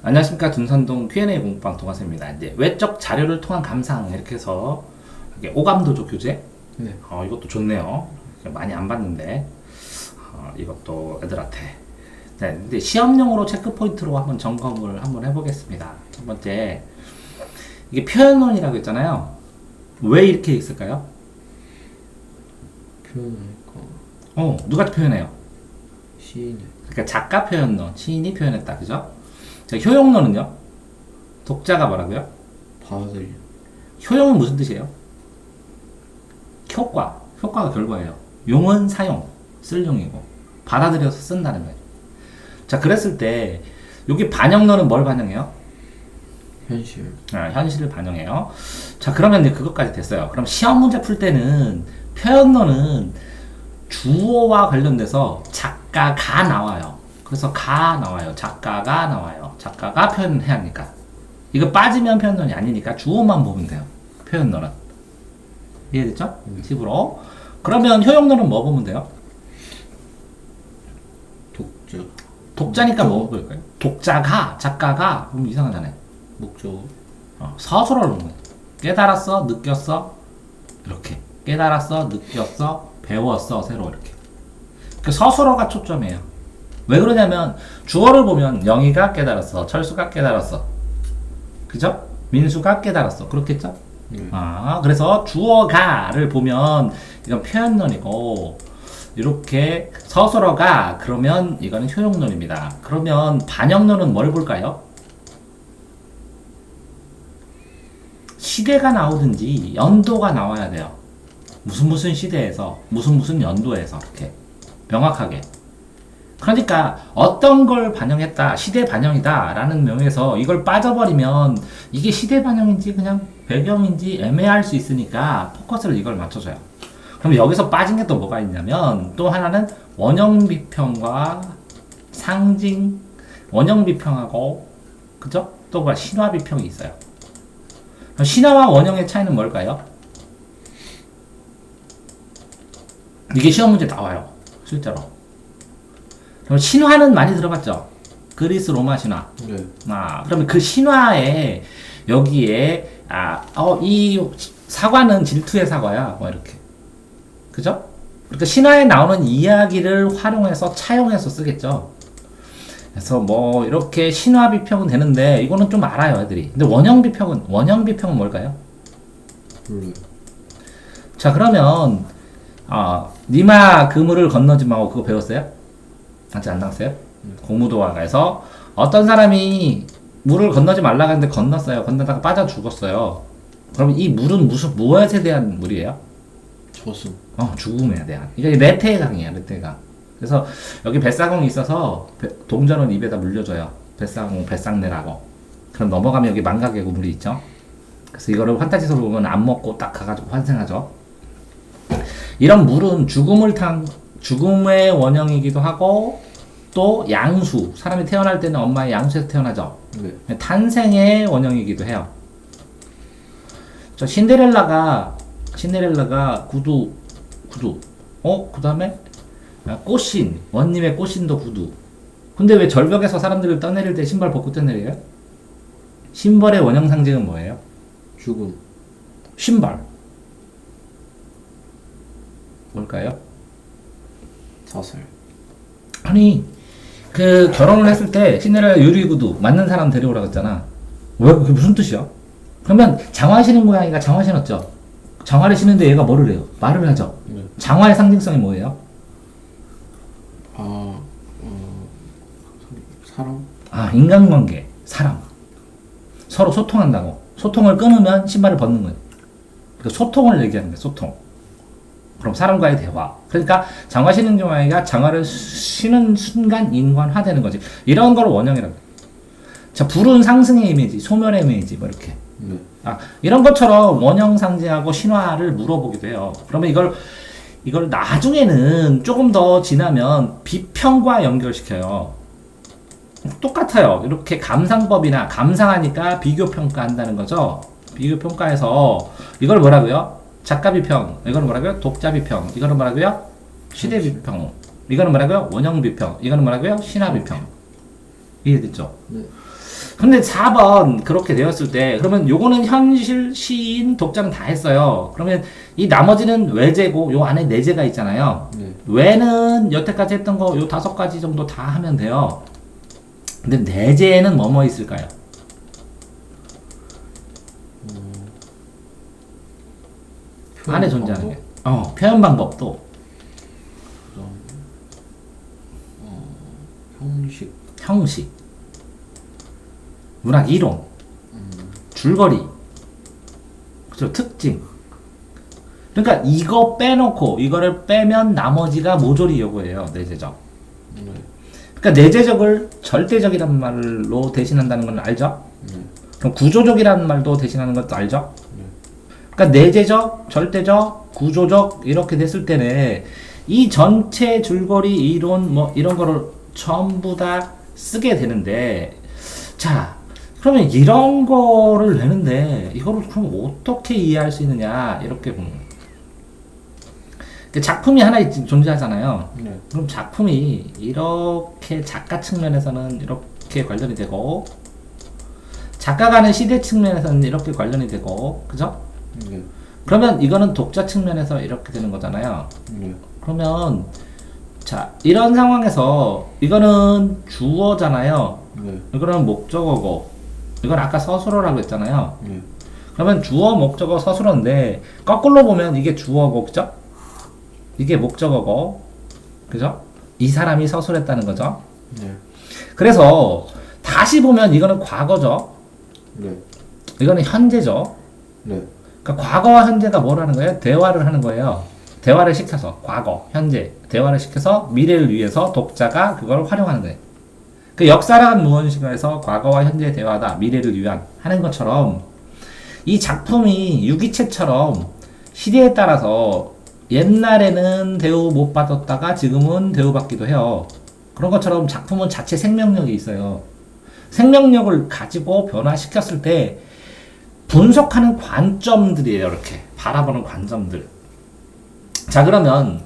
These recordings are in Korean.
안녕하십니까. 둔산동 Q&A 공부방 동아쌤입니다. 이제 외적 자료를 통한 감상 이렇게 해서 이렇게 오감도조 교재. 네. 이것도 좋네요. 많이 안 봤는데 이것도 애들한테. 네, 근데 시험용으로 체크 포인트로 한번 점검을 한번 해보겠습니다. 첫 번째, 이게 표현론이라고 했잖아요. 왜 이렇게 있을까요? 표현하니까 누가 표현해요? 시인이. 그러니까 작가 표현론, 시인이 표현했다, 그죠? 자, 효용론은요? 독자가 뭐라고요? 받아들여. 효용은 무슨 뜻이에요? 효과가 결과예요. 용은 사용, 쓸 용이고 받아들여서 쓴다는 거예요. 자, 그랬을 때 여기 반영론은 뭘 반영해요? 현실. 현실을 반영해요. 자, 그러면 이제 그것까지 됐어요. 그럼 시험 문제 풀 때는 표현론은 주어와 관련돼서 작가가 나와요. 그래서 가 나와요. 작가가 나와요. 작가가 표현해야 하니까. 이거 빠지면 표현론이 아니니까 주어만 보면 돼요. 표현론은. 이해됐죠? 10으로. 그러면 효용론은 뭐 보면 돼요? 독자. 독자니까 뭐 볼까요? 독자가, 작가가, 그럼 이상하잖아요. 목적. 서술어를 보는 거예요. 깨달았어, 느꼈어, 이렇게. 깨달았어, 느꼈어, 배웠어, 새로 이렇게. 그 서술어가 초점이에요. 왜 그러냐면 주어를 보면 영희가 깨달았어, 철수가 깨달았어, 그죠? 민수가 깨달았어, 그렇겠죠? 그래서 주어가를 보면 이건 표현론이고, 이렇게 서술어가 그러면 이거는 효용론입니다. 그러면 반영론은 뭘 볼까요? 시대가 나오든지 연도가 나와야 돼요. 무슨 시대에서 무슨 연도에서 이렇게 명확하게. 그러니까 어떤 걸 반영했다, 시대 반영이다 라는 명에서 이걸 빠져버리면 이게 시대 반영인지 그냥 배경인지 애매할 수 있으니까 포커스를 이걸 맞춰줘요. 그럼 여기서 빠진 게 또 뭐가 있냐면, 또 하나는 원형 비평과 상징, 원형 비평하고, 그죠? 또 뭐 신화 비평이 있어요. 신화와 원형의 차이는 뭘까요? 이게 시험 문제 나와요. 실제로. 그럼 신화는 많이 들어봤죠? 그리스 로마 신화. 네. 그러면 그 신화에 여기에 이 사과는 질투의 사과야. 뭐 이렇게. 그죠? 그러니까 신화에 나오는 이야기를 활용해서 차용해서 쓰겠죠. 그래서 뭐 이렇게 신화 비평은 되는데 이거는 좀 알아요, 애들이. 근데 원형 비평은 뭘까요? 몰라요. 자, 그러면 니마 그물을 건너지 마고 그거 배웠어요? 아직 안 나왔어요? 고무도화가에서 어떤 사람이 물을 건너지 말라고 했는데 건넜어요. 건너다가 빠져 죽었어요. 그럼 이 물은 무엇에 대한 물이에요? 저승. 죽음에 대한. 이게 레테의 강이에요, 레테의 강. 그래서 여기 뱃사공이 있어서 동전을 입에다 물려줘요. 뱃상내라고. 그럼 넘어가면 여기 망각의 물이 있죠. 그래서 이거를 판타지소를 보면 안 먹고 딱 가가지고 환생하죠. 이런 물은 죽음의 원형이기도 하고, 또 양수, 사람이 태어날 때는 엄마의 양수에서 태어나죠. 네. 탄생의 원형이기도 해요. 저 신데렐라가 구두, 그 다음에 꽃신, 원님의 꽃신도 구두. 근데 왜 절벽에서 사람들을 떠내릴 때 신발 벗고 떠내려요? 신발의 원형 상징은 뭐예요? 죽음. 신발. 뭘까요? 자살. 아니, 그 결혼을 했을 때 신데렐라 유리구두 맞는 사람 데려오라고 했잖아. 왜 그게 무슨 뜻이야? 그러면 장화 신은 고양이가 장화 신었죠. 장화를 신는데 얘가 뭐를 해요? 말을 하죠. 네. 장화의 상징성이 뭐예요? 사람. 인간관계, 사람. 서로 소통한다고. 소통을 끊으면 신발을 벗는 거예요. 그러니까 소통을 얘기하는 거예요. 소통. 그럼 사람과의 대화. 그러니까 장화 신은 고양이가 장화를 신은 순간 인간화되는 거지. 이런 걸 원형이라고 해요. 자, 불은 상승의 이미지, 소멸의 이미지, 뭐 이렇게. 네. 이런 것처럼 원형 상징하고 신화를 물어보기도 해요. 그러면 이걸 나중에는 조금 더 지나면 비평과 연결시켜요. 똑같아요. 이렇게 감상법이나 감상하니까 비교평가한다는 거죠. 비교평가해서 이걸 뭐라고요? 작가 비평. 이거는 뭐라고요? 독자 비평. 이거는 뭐라고요? 시대 비평. 이거는 뭐라고요? 원형 비평. 이거는 뭐라고요? 신화 비평. 이해됐죠? 네. 근데 4번 그렇게 되었을 때 그러면 요거는 현실, 시인, 독자는 다 했어요. 그러면 이 나머지는 외제고 요 안에 내제가 있잖아요. 네. 외는 여태까지 했던 거 요 5가지 정도 다 하면 돼요. 근데 내제에는 뭐뭐 있을까요? 표현 안에 존재하는 방법? 게. 표현 방법도 그다음 형식. 형식, 문학 이론, 줄거리, 그죠? 특징. 그러니까 이거 빼놓고 이거를 빼면 나머지가 모조리 요거예요. 내재적. 네. 그러니까 내재적을 절대적이라는 말로 대신한다는 건 알죠? 네. 그럼 구조적이라는 말도 대신하는 것도 알죠? 네. 그러니까 내재적, 절대적, 구조적 이렇게 됐을 때는 이 전체 줄거리 이론 뭐 이런 거를 전부 다 쓰게 되는데 자 그러면 이런 거를 내는데 이거를 그럼 어떻게 이해할 수 있느냐 이렇게 보는 거예요. 그 작품이 하나 존재하잖아요. 네. 그럼 작품이 이렇게 작가 측면에서는 이렇게 관련이 되고 작가가 하는 시대 측면에서는 이렇게 관련이 되고 그죠? 네. 그러면 이거는 독자 측면에서 이렇게 되는 거잖아요. 네. 그러면 자 이런 상황에서 이거는 주어잖아요. 네. 이거는 목적어고 이건 아까 서술어라고 했잖아요. 네. 그러면 주어, 목적어, 서술어인데 거꾸로 보면 이게 주어고 그죠? 이게 목적어고 그죠? 이 사람이 서술했다는 거죠. 네. 그래서 다시 보면 이거는 과거죠. 네. 이거는 현재죠. 네. 그러니까 과거와 현재가 뭘 하는 거예요? 대화를 하는 거예요. 대화를 시켜서 과거, 현재 대화를 시켜서 미래를 위해서 독자가 그걸 활용하는 거예요. 그 역사란 무언가에서 과거와 현재의 대화다. 미래를 위한 하는 것처럼 이 작품이 유기체처럼 시대에 따라서 옛날에는 대우 못 받았다가 지금은 대우받기도 해요. 그런 것처럼 작품은 자체 생명력이 있어요. 생명력을 가지고 변화시켰을 때 분석하는 관점들이에요. 이렇게 바라보는 관점들. 자 그러면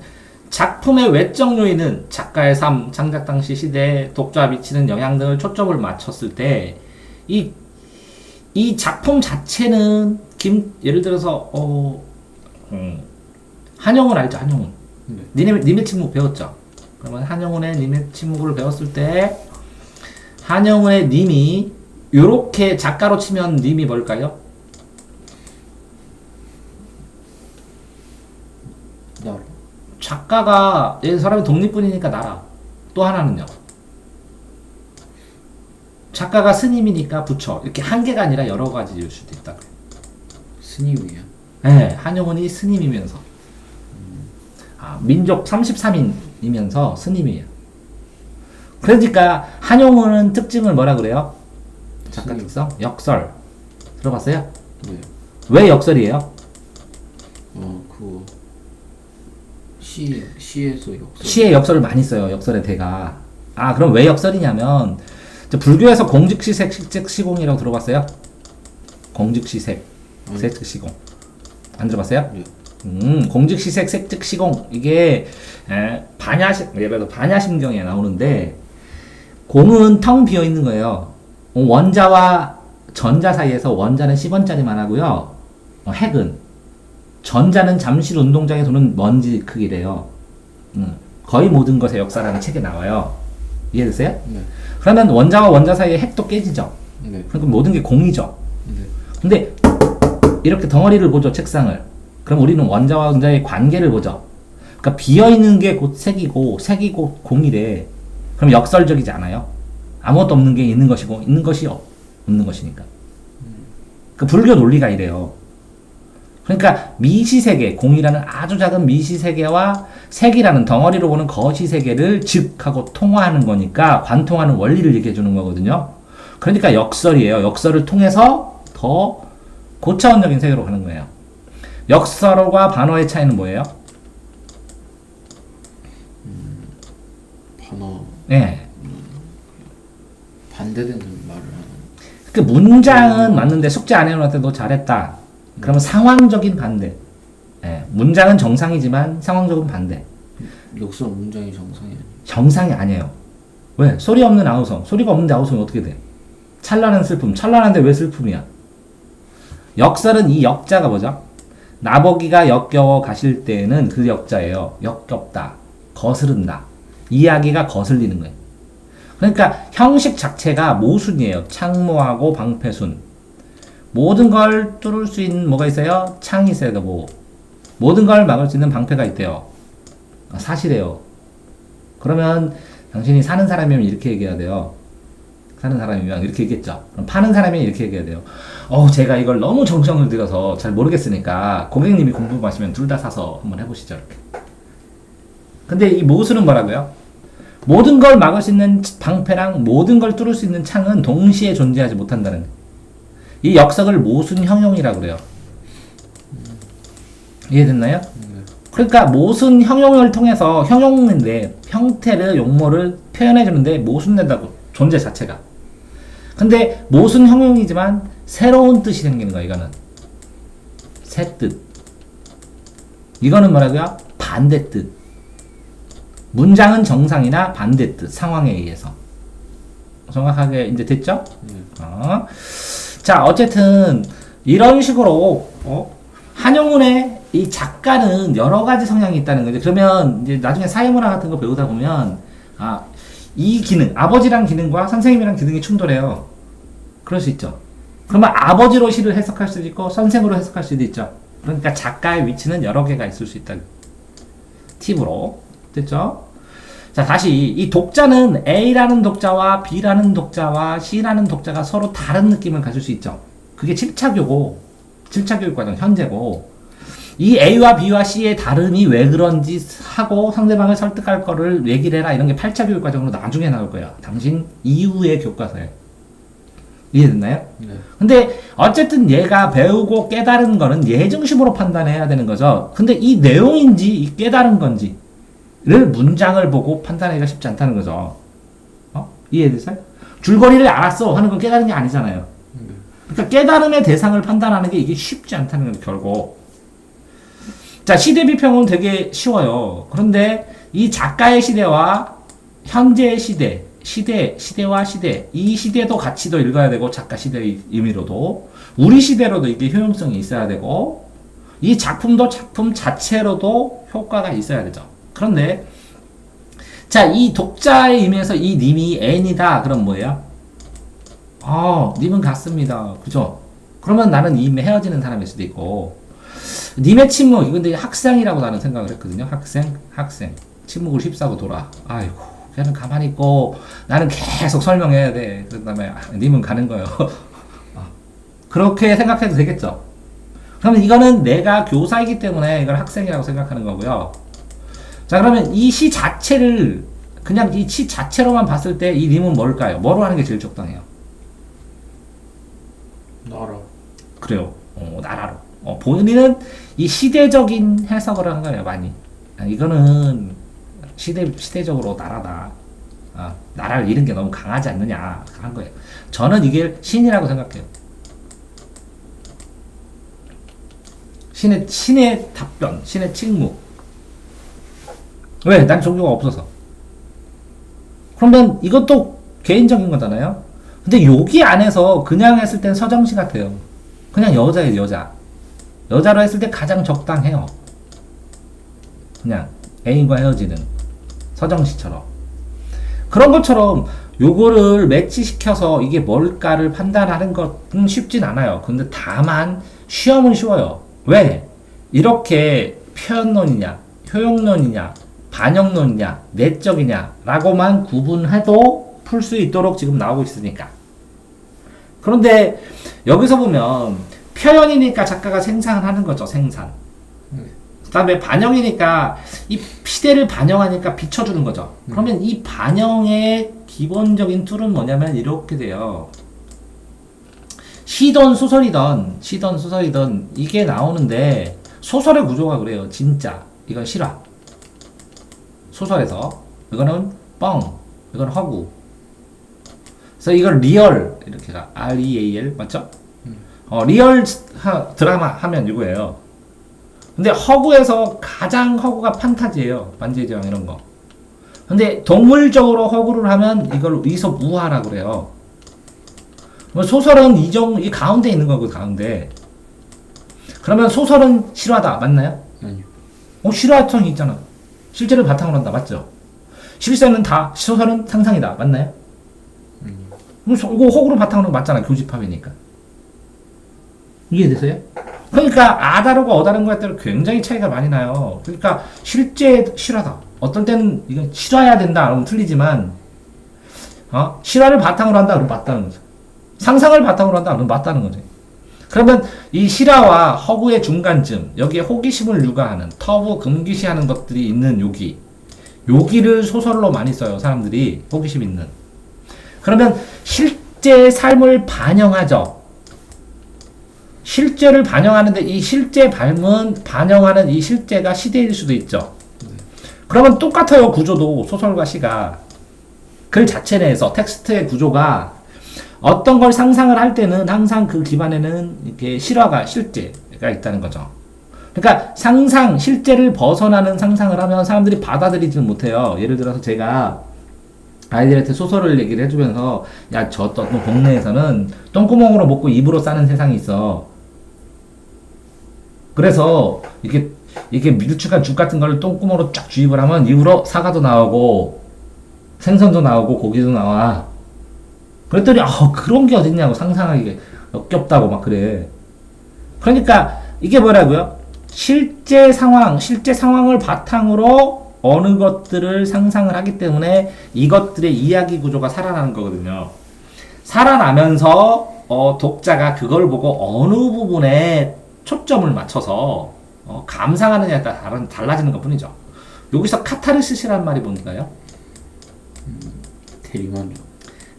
작품의 외적 요인은 작가의 삶, 창작 당시 시대에 독자에 미치는 영향 등을 초점을 맞췄을 때 이 작품 자체는 예를 들어서 한영훈 알죠? 한영훈. 네. 님의 침묵 배웠죠? 그러면 한영훈의 님의 침묵을 배웠을 때 한영훈의 님이 요렇게 작가로 치면 님이 뭘까요? 나라. 작가가 얘 사람이 독립군이니까 나라. 또 하나는요. 작가가 스님이니까 부처. 이렇게 한 개가 아니라 여러 가지일 수도 있다. 스님이야. 네, 한영훈이 스님이면서 민족 33인이면서 스님이에요. 그러니까 한영훈은 특징을 뭐라 그래요? 작가 스님. 특성? 역설. 들어봤어요? 네. 왜 역설이에요? 그거 시에서 역설. 시의 역설을 많이 써요. 역설의 대가. 그럼 왜 역설이냐면 불교에서 공직시색, 식즉시공이라고 들어봤어요? 공직시색, 색즉시공. 안 들어봤어요? 네. 공직시색, 색즉시공. 이게 예를 들어 반야심경에 나오는데 공은 텅 비어 있는 거예요. 원자와 전자 사이에서 원자는 10원짜리만 하고요. 핵은 전자는 잠실 운동장에 도는 먼지 크기래요. 거의 모든 것의 역사라는 책에 나와요. 이해되세요? 네. 그러면 원자와 원자 사이에 핵도 깨지죠. 네. 그러니까 모든 게 공이죠. 네. 근데 이렇게 덩어리를 보죠, 책상을. 그럼 우리는 원자와 원자의 관계를 보죠. 그러니까 비어 있는 게 곧 색이고 색이 곧 공이래. 그럼 역설적이지 않아요? 아무것도 없는 게 있는 것이고 있는 것이 없는 것이니까. 그 불교 논리가 이래요. 그러니까 미시세계, 공이라는 아주 작은 미시세계와 색이라는 덩어리로 보는 거시세계를 즉하고 통화하는 거니까 관통하는 원리를 얘기해 주는 거거든요. 그러니까 역설이에요. 역설을 통해서 더 고차원적인 세계로 가는 거예요. 역설과 반어의 차이는 뭐예요? 반어. 네. 반대되는 말을 하는. 그 문장은 맞는데 숙제 안 해놓을 때 너 잘했다. 그러면 상황적인 반대. 예, 문장은 정상이지만 상황적인 반대. 역설 문장이 정상이 아니야. 정상이 아니에요. 왜? 소리 없는 아우성. 소리가 없는데 아우성이 어떻게 돼? 찬란한 슬픔. 찬란한데 왜 슬픔이야? 역설은 이 역자가 뭐죠? 나보기가 역겨워 가실 때는 그 역자예요. 역겹다. 거스른다. 이야기가 거슬리는 거예요. 그러니까 형식 자체가 모순이에요. 창모하고 방패순. 모든 걸 뚫을 수 있는 뭐가 있어요? 창이 있어야 되고 모든 걸 막을 수 있는 방패가 있대요. 사실이에요. 그러면 당신이 사는 사람이면 이렇게 얘기해야 돼요. 사는 사람이면 이렇게 얘기했죠. 그럼 파는 사람이면 이렇게 얘기해야 돼요. 제가 이걸 너무 정성을 들여서 잘 모르겠으니까 고객님이 궁금하시면 둘 다 사서 한번 해보시죠. 이렇게. 근데 이 모순은 뭐라고요? 모든 걸 막을 수 있는 방패랑 모든 걸 뚫을 수 있는 창은 동시에 존재하지 못한다는 거예요. 이 역석을 모순 형용이라고 그래요. 이해됐나요? 그러니까 모순 형용을 통해서 형용인데 형태를 용모를 표현해 주는데 모순된다고 존재 자체가. 근데 모순 형용이지만 새로운 뜻이 생기는 거야. 이거는 새 뜻. 이거는 뭐라고요? 반대 뜻. 문장은 정상이나 반대 뜻 상황에 의해서. 정확하게 이제 됐죠? 자, 어쨌든 이런 식으로 한영훈의 이 작가는 여러 가지 성향이 있다는 거죠. 그러면 이제 나중에 사회문화 같은 거 배우다 보면 이 기능, 아버지랑 기능과 선생님이랑 기능이 충돌해요. 그럴 수 있죠. 그러면 아버지로 시를 해석할 수도 있고 선생으로 해석할 수도 있죠. 그러니까 작가의 위치는 여러 개가 있을 수 있다. 팁으로. 됐죠? 자, 다시 이 독자는 A라는 독자와 B라는 독자와 C라는 독자가 서로 다른 느낌을 가질 수 있죠. 그게 7차 교육 과정 현재고 이 A와 B와 C의 다름이 왜 그런지 하고 상대방을 설득할 거를 얘기를 해라 이런 게 8차 교육 과정으로 나중에 나올 거예요. 당신 이후의 교과서에. 이해됐나요? 네. 근데 어쨌든 얘가 배우고 깨달은 거는 예증심으로 판단해야 되는 거죠. 근데 이 내용인지 이 깨달은 건지 를 문장을 보고 판단하기가 쉽지 않다는 거죠. 이해되세요? 줄거리를 알았어 하는 건 깨달은 게 아니잖아요. 그러니까 깨달음의 대상을 판단하는 게 이게 쉽지 않다는 거죠, 결국. 자, 시대 비평은 되게 쉬워요. 그런데 이 작가의 시대와 현재의 시대와 시대, 이 시대도 같이도 읽어야 되고, 작가 시대의 의미로도, 우리 시대로도 이게 효용성이 있어야 되고, 이 작품도 작품 자체로도 효과가 있어야 되죠. 그런데 자, 이 독자의 의미에서 이 님이 N이다. 그럼 뭐예요? 님은 같습니다. 그죠? 그러면 나는 이 헤어지는 사람일 수도 있고 님의 침묵 이건데 학생이라고 나는 생각을 했거든요. 학생 침묵을 휩싸고 돌아. 아이고 걔는 가만히 있고 나는 계속 설명해야 돼. 그 다음에 님은 가는 거예요. 그렇게 생각해도 되겠죠? 그러면 이거는 내가 교사이기 때문에 이걸 학생이라고 생각하는 거고요. 자, 그러면 이 시 자체를 그냥 이 시 자체로만 봤을 때 이 님은 뭘까요? 뭐로 하는 게 제일 적당해요? 나라. 그래요. 나라로. 본인은 이 시대적인 해석을 한 거예요, 많이. 이거는 시대적으로 나라다. 나라를 잃은 게 너무 강하지 않느냐 한 거예요. 저는 이게 신이라고 생각해요. 신의 답변, 신의 침묵. 왜? 난 종교가 없어서. 그러면 이것도 개인적인 거잖아요? 근데 여기 안에서 그냥 했을 땐 서정시 같아요. 그냥 여자예요, 여자. 여자로 했을 때 가장 적당해요. 그냥 애인과 헤어지는 서정시처럼. 그런 것처럼 요거를 매치시켜서 이게 뭘까를 판단하는 것은 쉽진 않아요. 근데 다만 시험은 쉬워요. 왜? 이렇게 표현론이냐, 효용론이냐, 반영론이냐, 내적이냐 라고만 구분해도 풀 수 있도록 지금 나오고 있으니까. 그런데 여기서 보면 표현이니까 작가가 생산하는 거죠. 생산. 그 다음에 반영이니까 이 시대를 반영하니까 비춰주는 거죠. 그러면 이 반영의 기본적인 툴은 뭐냐면 이렇게 돼요. 시든 소설이든 이게 나오는데 소설의 구조가 그래요. 진짜. 이건 실화. 소설에서 이거는 뻥, 이건 허구. 그래서 이걸 리얼 이렇게 가 REAL 맞죠? 리얼 드라마 하면 이거예요. 근데 허구에서 가장 허구가 판타지예요. 반지의 제왕 이런 거. 근데 동물적으로 허구를 하면 이걸 이솝 우화라고 그래요. 뭐 소설은 이 가운데 있는 거고, 가운데. 그러면 소설은 실화다. 맞나요? 아니요. 실화성이 있잖아. 실제를 바탕으로 한다. 맞죠? 실세는 소설은 상상이다. 맞나요? 이거 호구로 바탕으로 맞잖아. 교집합이니까. 이해되세요? 그러니까 아다르고 어다른 거에 따라 굉장히 차이가 많이 나요. 그러니까 실화다. 어떨 때는 이건 실화해야 된다. 그러면 틀리지만 실화를 바탕으로 한다. 그러면 맞다는 거죠. 상상을 바탕으로 한다. 그러면 맞다는 거죠. 그러면 이 실화와 허구의 중간쯤, 여기에 호기심을 유가하는, 터부 금기시하는 것들이 있는 여기를 소설로 많이 써요. 사람들이 호기심 있는. 그러면 실제 삶을 반영하죠. 실제를 반영하는데 이 실제 반영하는 이 실제가 시대일 수도 있죠. 그러면 똑같아요. 구조도 소설과 시가. 글 자체 내에서 텍스트의 구조가 어떤 걸 상상을 할 때는 항상 그 기반에는 이렇게 실화가 실제가 있다는 거죠. 그러니까 실제를 벗어나는 상상을 하면 사람들이 받아들이지는 못해요. 예를 들어서 제가 아이들한테 소설을 얘기를 해주면서 야, 저 동네에서는 똥구멍으로 먹고 입으로 싸는 세상이 있어. 그래서 이렇게 밀축한 죽 같은 걸 똥구멍으로 쫙 주입을 하면 입으로 사과도 나오고 생선도 나오고 고기도 나와. 그랬더니 그런 게 어딨냐고 상상하기 역겹다고 막 그래. 그러니까 이게 뭐라고요? 실제 상황을 바탕으로 어느 것들을 상상을 하기 때문에 이것들의 이야기 구조가 살아나는 거거든요. 살아나면서 독자가 그걸 보고 어느 부분에 초점을 맞춰서 감상하느냐에 따라 달라지는 것 뿐이죠. 여기서 카타르시스란 말이 뭔가요? 대리만족.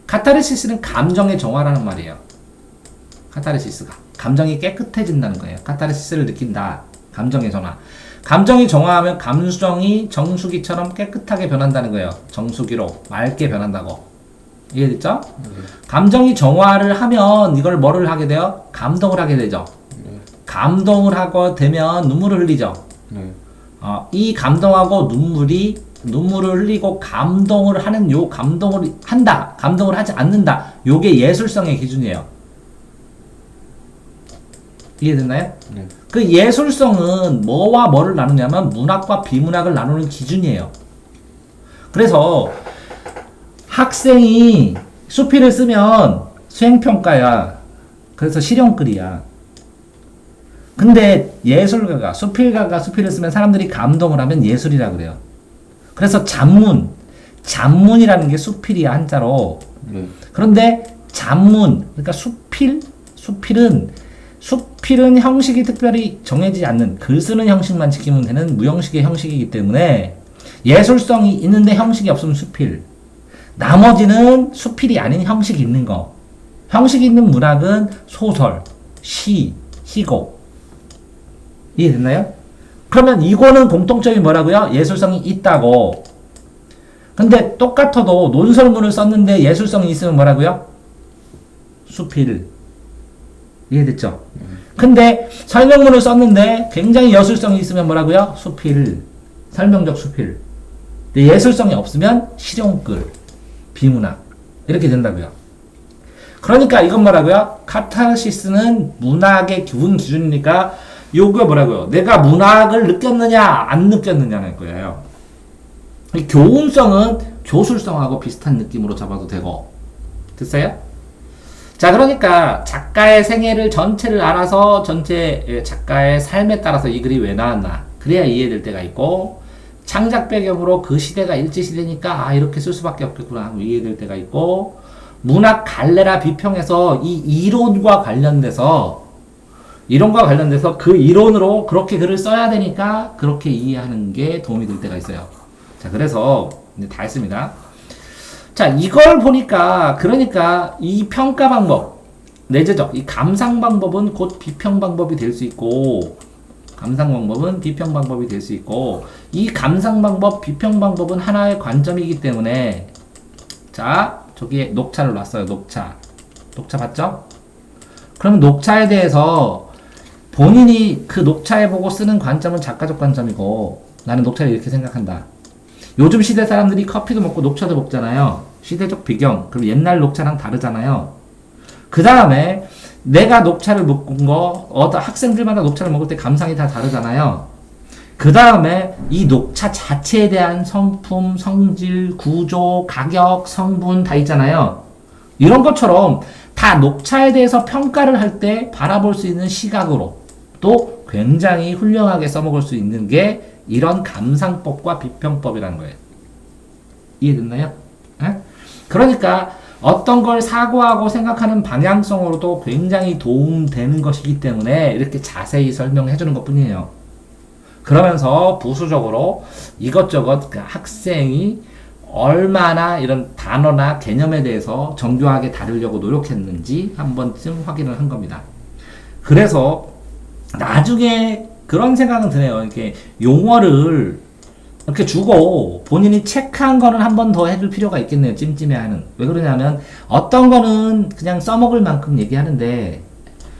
카타르시스는 감정의 정화라는 말이에요. 카타르시스가 감정이 깨끗해진다는 거예요. 카타르시스를 느낀다. 감정의 정화. 감정이 정화하면 감정이 정수기처럼 깨끗하게 변한다는 거예요. 정수기로 맑게 변한다고. 이해됐죠? 감정이 정화를 하면 이걸 뭐를 하게 돼요? 감동을 하게 되죠. 감동을 하고 되면 눈물을 흘리죠. 이 감동하고 눈물을 흘리고 감동을 하는 감동을 한다, 감동을 하지 않는다. 요게 예술성의 기준이에요. 이해됐나요? 네. 그 예술성은 뭐와 뭐를 나누냐면 문학과 비문학을 나누는 기준이에요. 그래서 학생이 수필을 쓰면 수행평가야. 그래서 실용글이야. 근데 예술가가, 수필가가 수필을 쓰면 사람들이 감동을 하면 예술이라 그래요. 그래서 잔문이라는 게 수필이야, 한자로. 그런데 그러니까 수필은 형식이 특별히 정해지지 않는, 글 쓰는 형식만 지키면 되는 무형식의 형식이기 때문에 예술성이 있는데 형식이 없으면 수필. 나머지는 수필이 아닌 형식이 있는 거. 형식이 있는 문학은 소설, 시곡. 이해됐나요? 그러면 이거는 공통점이 뭐라고요? 예술성이 있다고. 근데 똑같아도 논설문을 썼는데 예술성이 있으면 뭐라고요? 수필. 이해됐죠? 근데 설명문을 썼는데 굉장히 예술성이 있으면 뭐라고요? 수필. 설명적 수필. 근데 예술성이 없으면 실용글, 비문학. 이렇게 된다고요. 그러니까 이건 뭐라고요? 카타르시스는 문학의 기준이니까 요거 뭐라고요? 내가 문학을 느꼈느냐 안 느꼈느냐는 거예요. 교훈성은 교술성하고 비슷한 느낌으로 잡아도 되고. 됐어요? 자, 그러니까 작가의 생애를 전체를 알아서 전체 작가의 삶에 따라서 이 글이 왜 나왔나 그래야 이해될 때가 있고, 창작 배경으로 그 시대가 일제시대니까 이렇게 쓸 수밖에 없겠구나 하고 이해될 때가 있고, 문학 갈래라 비평에서 이 이론과 관련돼서 그 이론으로 그렇게 글을 써야 되니까 그렇게 이해하는 게 도움이 될 때가 있어요. 자, 그래서 이제 다 했습니다. 자, 이걸 보니까 그러니까 이 평가 방법, 내재적 이 감상 방법은 곧 비평 방법이 될 수 있고, 감상 방법은 비평 방법이 될 수 있고, 이 감상 방법, 비평 방법은 하나의 관점이기 때문에, 자, 저기에 녹차를 놨어요. 녹차 봤죠? 그러면 녹차에 대해서 본인이 그 녹차에 보고 쓰는 관점은 작가적 관점이고, 나는 녹차를 이렇게 생각한다. 요즘 시대 사람들이 커피도 먹고 녹차도 먹잖아요. 시대적 배경, 그리고 옛날 녹차랑 다르잖아요. 그 다음에 내가 녹차를 먹은 거, 어떤 학생들마다 녹차를 먹을 때 감상이 다 다르잖아요. 그 다음에 이 녹차 자체에 대한 성품, 성질, 구조, 가격, 성분 다 있잖아요. 이런 것처럼 다 녹차에 대해서 평가를 할 때 바라볼 수 있는 시각으로 또 굉장히 훌륭하게 써먹을 수 있는 게 이런 감상법과 비평법이라는 거예요. 이해됐나요? 에? 그러니까 어떤 걸 사고하고 생각하는 방향성으로도 굉장히 도움되는 것이기 때문에 이렇게 자세히 설명해 주는 것 뿐이에요. 그러면서 부수적으로 이것저것 그 학생이 얼마나 이런 단어나 개념에 대해서 정교하게 다루려고 노력했는지 한 번쯤 확인을 한 겁니다. 그래서 나중에 그런 생각은 드네요. 이렇게 용어를 이렇게 주고 본인이 체크한 거는 한 번 더 해줄 필요가 있겠네요. 찜찜해하는. 왜 그러냐면 어떤 거는 그냥 써먹을 만큼 얘기하는데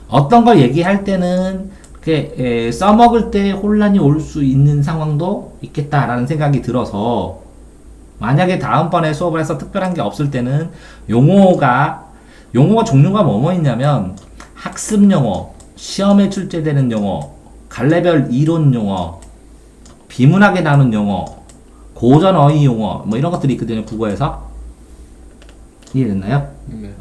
어떤 걸 얘기할 때는 이렇게 써먹을 때 혼란이 올 수 있는 상황도 있겠다라는 생각이 들어서 만약에 다음번에 수업을 해서 특별한 게 없을 때는 용어가 종류가 뭐뭐 있냐면 학습 용어, 시험에 출제되는 용어, 갈래별 이론 용어, 비문학에 나오는 용어, 고전 어휘 용어 뭐 이런 것들이 있거든요. 국어에서. 이해됐나요? 네.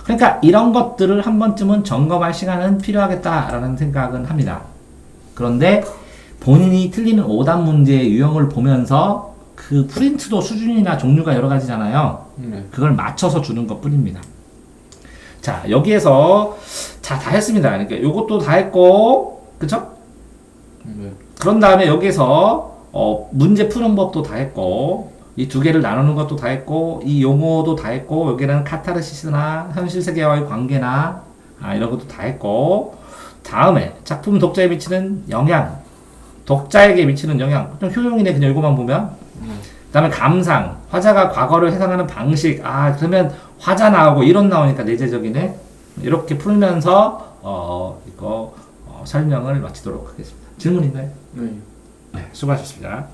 그러니까 이런 것들을 한 번쯤은 점검할 시간은 필요하겠다라는 생각은 합니다. 그런데 본인이 틀리는 오답 문제의 유형을 보면서 그 프린트도 수준이나 종류가 여러 가지잖아요. 네. 그걸 맞춰서 주는 것 뿐입니다. 자, 여기에서 다 했습니다. 그러니까 요것도 다 했고, 그쵸? 네. 그런 다음에 여기서 문제 푸는 법도 다 했고, 이 두 개를 나누는 것도 다 했고, 이 용어도 다 했고, 여기는 카타르시스나 현실 세계와의 관계나 이런 것도 다 했고, 다음에 작품 독자에 미치는 영향, 독자에게 미치는 영향, 좀 효용이네 그냥 이거만 보면. 그 다음에 감상, 화자가 과거를 해석하는 방식, 그러면 화자 나오고 이론 나오니까 내재적이네. 이렇게 풀면서 설명을 마치도록 하겠습니다. 질문 있나요? 네. 네, 수고하셨습니다.